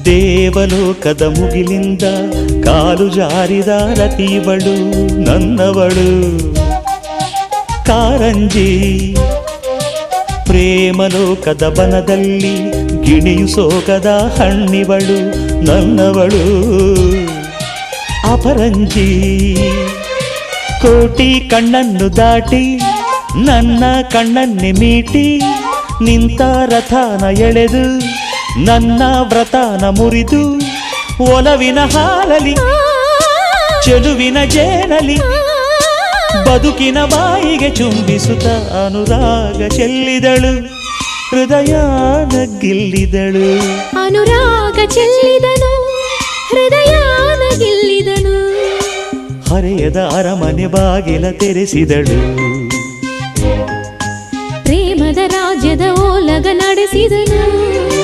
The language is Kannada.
ದೇವಲೋಕದ ಮುಗಿಲಿಂದ ಕಾಲು ಜಾರಿದ ರತಿವಳು ನನ್ನವಳು ಕಾರಂಜಿ. ಪ್ರೇಮಲೋಕದ ಬನದಲ್ಲಿ ಗಿಣಿಯು ಸೋಗದ ಹಣ್ಣಿವಳು ನನ್ನವಳು ಅಪರಂಜಿ. ಕೋಟಿ ಕಣ್ಣನ್ನು ದಾಟಿ ನನ್ನ ಕಣ್ಣನ್ನೆ ಮೀಟಿ ನಿಂತ ರಥನ ಎಳೆದು ನನ್ನ ವ್ರತನ ಮುರಿದು ಒಲವಿನ ಹಾಲಲಿ ಚೆಲುವಿನ ಜೇನಲಿ ಬದುಕಿನ ಬಾಯಿಗೆ ಚುಂಬಿಸುತ್ತ ಅನುರಾಗ ಚೆಲ್ಲಿದಳು ಹೃದಯನ ಗೆಲ್ಲಿದಳು. ಅನುರಾಗ ಚೆಲ್ಲಿದನು ಹೃದಯನ ಗೆಲ್ಲಿದನು. ಹರೆಯದ ಅರಮನೆ ಬಾಗಿಲ ತೆರೆಸಿದಳು. ಪ್ರೇಮದ ರಾಜ್ಯದ ಓಲಗ ನಡೆಸಿದನು.